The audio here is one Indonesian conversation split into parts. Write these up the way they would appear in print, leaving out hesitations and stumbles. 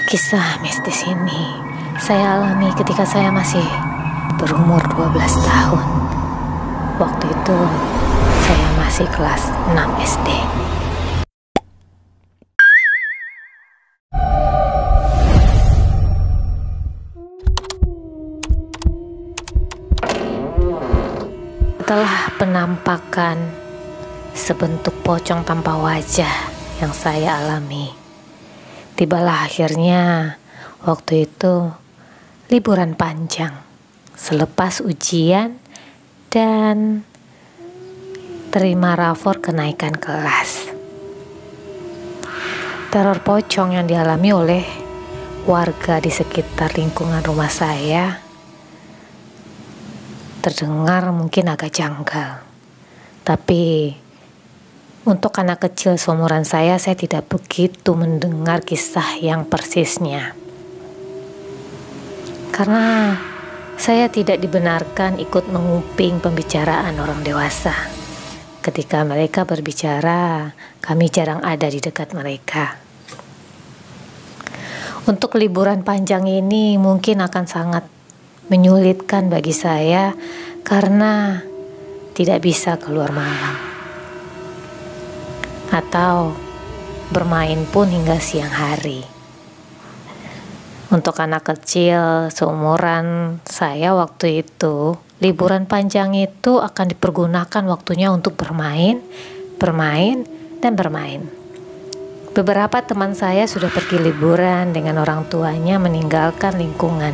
Kisah mistis ini saya alami ketika saya masih berumur 12 tahun. Waktu itu saya masih kelas 6 SD. Setelah penampakan sebentuk pocong tanpa wajah yang saya alami, tibalah akhirnya waktu itu liburan panjang selepas ujian dan terima rapor kenaikan kelas. Teror pocong yang dialami oleh warga di sekitar lingkungan rumah saya terdengar mungkin agak janggal, tapi untuk anak kecil seumuran saya tidak begitu mendengar kisah yang persisnya. Karena saya tidak dibenarkan ikut menguping pembicaraan orang dewasa. Ketika mereka berbicara, kami jarang ada di dekat mereka. Untuk liburan panjang ini mungkin akan sangat menyulitkan bagi saya karena tidak bisa keluar malam atau bermain pun hingga siang hari. Untuk anak kecil seumuran saya waktu itu, liburan panjang itu akan dipergunakan waktunya untuk bermain, dan bermain. Beberapa teman saya sudah pergi liburan dengan orang tuanya meninggalkan lingkungan.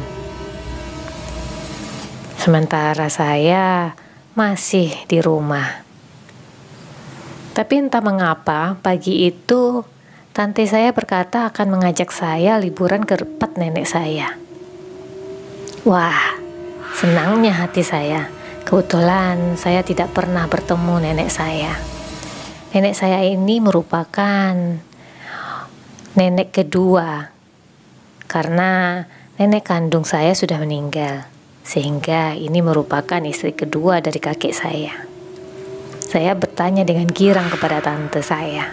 Sementara saya masih di rumah. Tapi entah mengapa pagi itu tante saya berkata akan mengajak saya liburan ke tempat nenek saya. Wah, senangnya hati saya. Kebetulan saya tidak pernah bertemu nenek saya. Nenek saya ini merupakan nenek kedua karena nenek kandung saya sudah meninggal. Sehingga ini merupakan istri kedua dari kakek saya. Saya bertanya dengan girang kepada tante saya,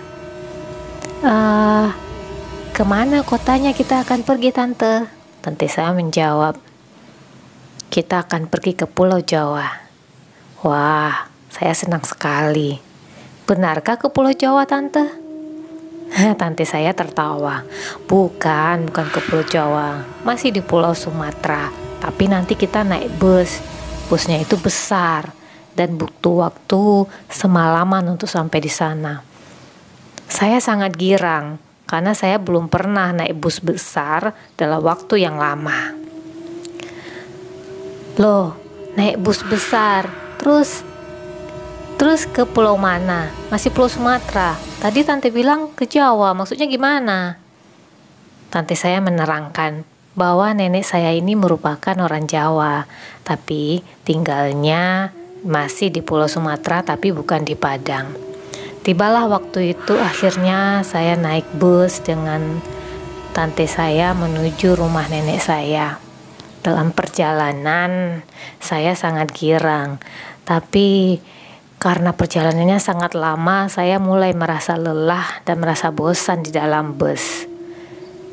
kemana kotanya kita akan pergi tante? Tante saya menjawab, kita akan pergi ke Pulau Jawa. Wah, saya senang sekali. Benarkah ke Pulau Jawa tante? Tante saya tertawa. Bukan ke Pulau Jawa, masih di Pulau Sumatera. Tapi nanti kita naik bus. Busnya itu besar dan butuh waktu semalaman untuk sampai di sana. Saya sangat girang karena saya belum pernah naik bus besar dalam waktu yang lama. Loh, naik bus besar, terus ke pulau mana? Masih Pulau Sumatera. Tadi tante bilang ke Jawa, maksudnya gimana? Tante saya menerangkan bahwa nenek saya ini merupakan orang Jawa, tapi tinggalnya masih di Pulau Sumatera tapi bukan di Padang. Tibalah waktu itu akhirnya saya naik bus dengan tante saya menuju rumah nenek saya. Dalam perjalanan saya sangat girang, tapi karena perjalanannya sangat lama, saya mulai merasa lelah dan merasa bosan di dalam bus.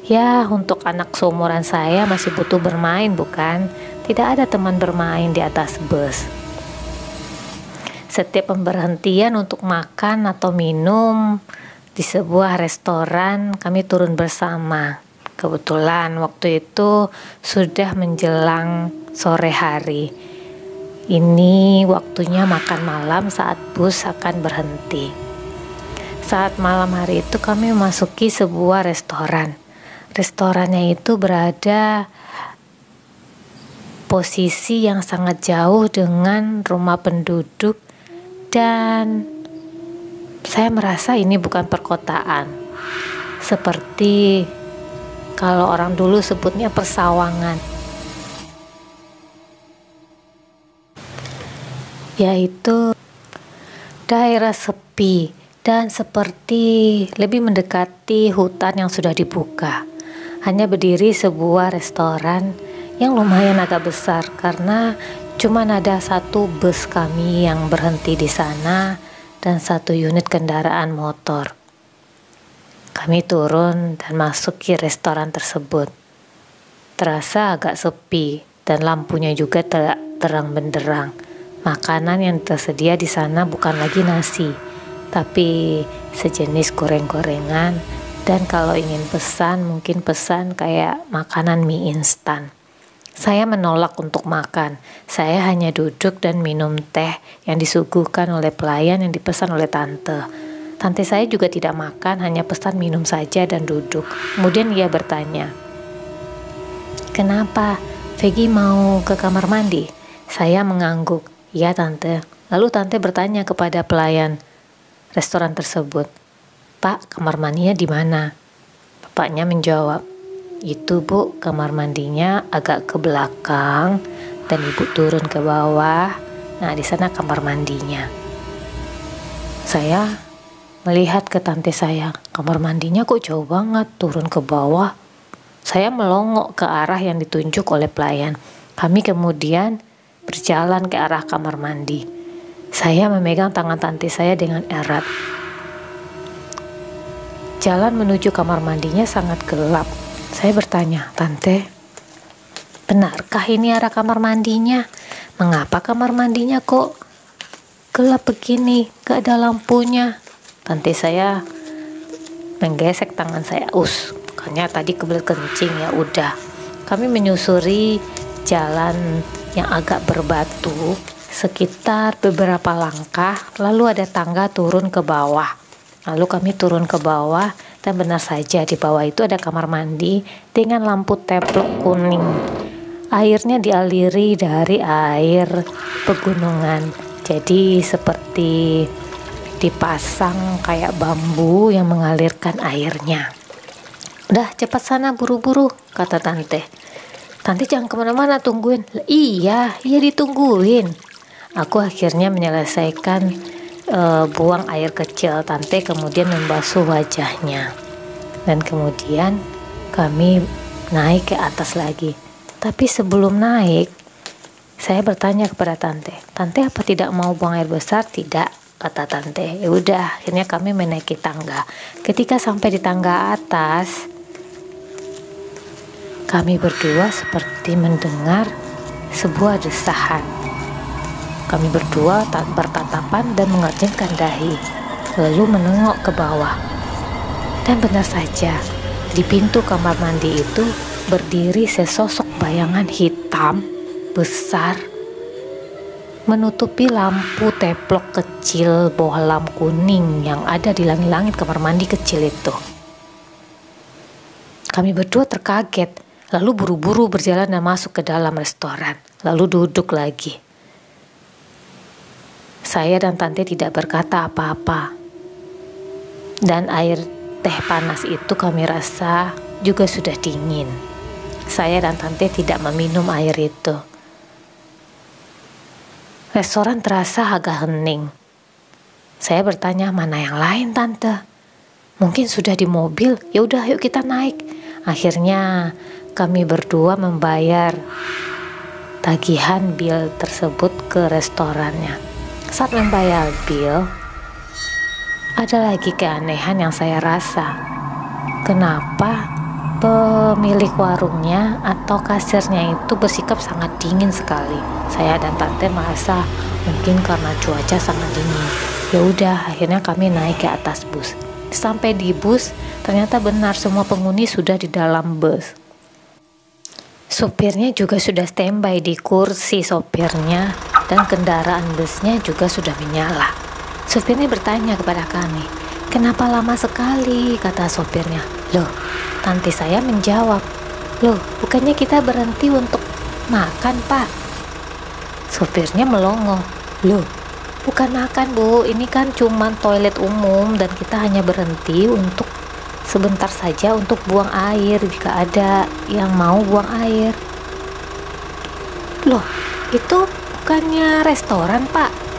Ya, untuk anak seumuran saya masih butuh bermain, bukan? Tidak ada teman bermain di atas bus. Setiap pemberhentian untuk makan atau minum di sebuah restoran, kami turun bersama. Kebetulan waktu itu sudah menjelang sore hari. Ini waktunya makan malam saat bus akan berhenti. Saat malam hari itu kami memasuki sebuah restoran. Restorannya itu berada posisi yang sangat jauh dengan rumah penduduk dan saya merasa ini bukan perkotaan. Seperti kalau orang dulu sebutnya persawangan. Yaitu daerah sepi dan seperti lebih mendekati hutan yang sudah dibuka. Hanya berdiri sebuah restoran yang lumayan agak besar karena cuma ada satu bus kami yang berhenti di sana dan satu unit kendaraan motor. Kami turun dan masuki restoran tersebut. Terasa agak sepi dan lampunya juga terang benderang. Makanan yang tersedia di sana bukan lagi nasi, tapi sejenis goreng-gorengan, dan kalau ingin pesan mungkin pesan kayak makanan mie instan. Saya menolak untuk makan. Saya hanya duduk dan minum teh yang disuguhkan oleh pelayan yang dipesan oleh tante. Tante saya juga tidak makan, hanya pesan minum saja dan duduk. Kemudian ia bertanya, "Kenapa? Vegi mau ke kamar mandi?" Saya mengangguk, "Iya tante." Lalu tante bertanya kepada pelayan restoran tersebut, "Pak, kamar mandinya di mana?" Bapaknya menjawab, "Itu Bu, kamar mandinya agak ke belakang dan Ibu turun ke bawah. Nah, di sana kamar mandinya." Saya melihat ke tante saya, "Kamar mandinya kok jauh banget, turun ke bawah?" Saya melongok ke arah yang ditunjuk oleh pelayan. Kami kemudian berjalan ke arah kamar mandi. Saya memegang tangan tante saya dengan erat. Jalan menuju kamar mandinya sangat gelap. Saya bertanya, "Tante, benarkah ini arah kamar mandinya? Mengapa kamar mandinya kok gelap begini, gak ada lampunya?" Tante saya menggesek tangan saya, "Bukannya tadi kebelet kencing, ya udah." Kami menyusuri jalan yang agak berbatu sekitar beberapa langkah, lalu ada tangga turun ke bawah. Lalu kami turun ke bawah dan benar saja di bawah itu ada kamar mandi dengan lampu teplok kuning. Airnya dialiri dari air pegunungan, jadi seperti dipasang kayak bambu yang mengalirkan airnya. "Udah cepat sana buru-buru," kata tante. "Tante jangan kemana-mana, tungguin." Iya ditungguin. Aku akhirnya menyelesaikan buang air kecil. Tante kemudian membasuh wajahnya. Dan kemudian kami naik ke atas lagi. Tapi sebelum naik, saya bertanya kepada tante, "Tante apa tidak mau buang air besar?" "Tidak," kata tante. Ya udah, akhirnya kami menaiki tangga. Ketika sampai di tangga atas, kami berdua seperti mendengar sebuah desahan. Kami berdua bertatapan dan mengernyitkan dahi, lalu menengok ke bawah. Dan benar saja, di pintu kamar mandi itu berdiri sesosok bayangan hitam besar menutupi lampu teplok kecil bohlam kuning yang ada di langit-langit kamar mandi kecil itu. Kami berdua terkaget, lalu buru-buru berjalan dan masuk ke dalam restoran, lalu duduk lagi. Saya dan tante tidak berkata apa-apa. Dan air teh panas itu kami rasa juga sudah dingin. Saya dan tante tidak meminum air itu. Restoran terasa agak hening. Saya bertanya, "Mana yang lain tante?" "Mungkin sudah di mobil." "Ya udah, yuk kita naik." Akhirnya kami berdua membayar tagihan bil tersebut ke restorannya. Saat membayar bil, ada lagi keanehan yang saya rasa. Kenapa pemilik warungnya atau kasirnya itu bersikap sangat dingin sekali? Saya dan tante merasa mungkin karena cuaca sangat dingin. Ya udah, akhirnya kami naik ke atas bus. Sampai di bus, ternyata benar semua penghuni sudah di dalam bus. Supirnya juga sudah standby di kursi sopirnya dan kendaraan busnya juga sudah menyala. Supirnya bertanya kepada kami, "Kenapa lama sekali?" kata sopirnya. "Loh," tante saya menjawab, "Loh, bukannya kita berhenti untuk makan, Pak?" Sopirnya melongo, "Loh, bukan makan Bu, ini kan cuma toilet umum dan kita hanya berhenti untuk sebentar saja untuk buang air jika ada yang mau buang air." "Loh, itu bukannya restoran Pak?"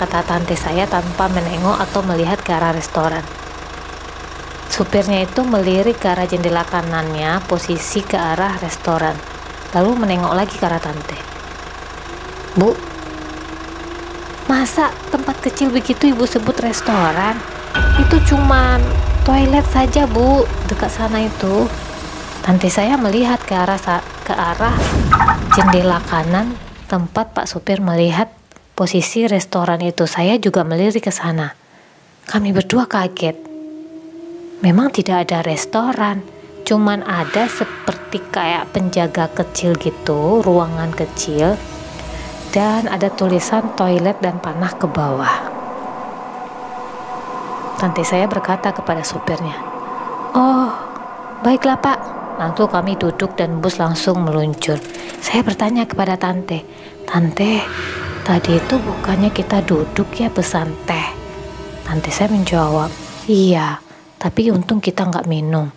kata tante saya tanpa menengok atau melihat ke arah restoran. Supirnya itu melirik ke arah jendela kanannya, posisi ke arah restoran, lalu menengok lagi ke arah tante. "Bu, masa tempat kecil begitu Ibu sebut restoran? Itu cuma Toilet saja Bu, dekat sana itu. Tante saya melihat ke arah jendela kanan tempat Pak supir melihat posisi restoran itu. Saya juga melirik ke sana. Kami berdua kaget. Memang tidak ada restoran, cuman ada seperti kayak penjaga kecil gitu, ruangan kecil, dan ada tulisan toilet dan panah ke bawah. Tante saya berkata kepada supirnya, "Oh, baiklah Pak." Lalu kami duduk dan bus langsung meluncur. Saya bertanya kepada Tante, "Tante, tadi itu bukannya kita duduk ya pesan teh?" Tante saya menjawab, "Iya, tapi untung kita nggak minum.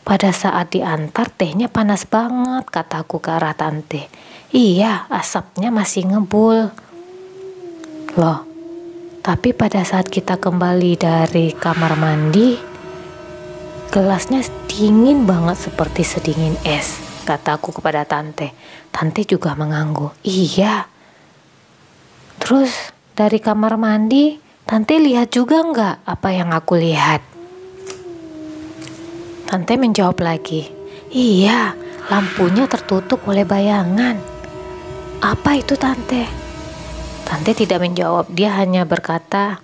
Pada saat diantar tehnya panas banget," kataku ke arah Tante. "Iya, asapnya masih ngebul." Loh, tapi pada saat kita kembali dari kamar mandi, gelasnya dingin banget seperti sedingin es, kataku kepada Tante. Tante juga mengangguk. "Iya." Terus dari kamar mandi, Tante lihat juga nggak apa yang aku lihat? Tante menjawab lagi, "Iya, lampunya tertutup oleh bayangan." "Apa itu Tante?" Tante tidak menjawab, dia hanya berkata,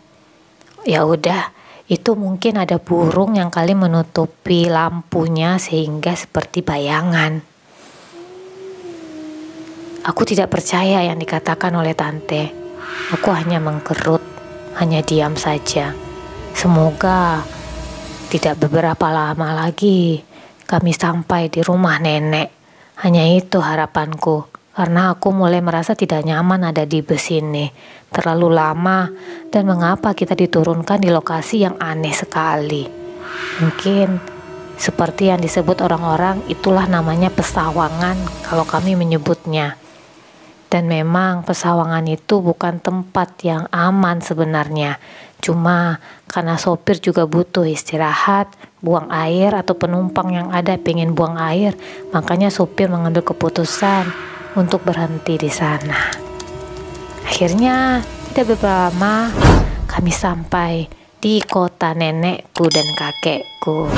"Ya udah, itu mungkin ada burung yang kali menutupi lampunya sehingga seperti bayangan." Aku tidak percaya yang dikatakan oleh Tante. Aku hanya mengkerut, hanya diam saja. Semoga tidak beberapa lama lagi kami sampai di rumah nenek. Hanya itu harapanku. Karena aku mulai merasa tidak nyaman ada di bus ini. Terlalu lama, dan mengapa kita diturunkan di lokasi yang aneh sekali. Mungkin seperti yang disebut orang-orang, itulah namanya Pesawangan kalau kami menyebutnya. Dan memang Pesawangan itu bukan tempat yang aman sebenarnya. Cuma karena sopir juga butuh istirahat, buang air, atau penumpang yang ada pengen buang air, makanya sopir mengambil keputusan untuk berhenti di sana. Akhirnya tidak beberapa lama kami sampai di kota nenekku dan kakekku.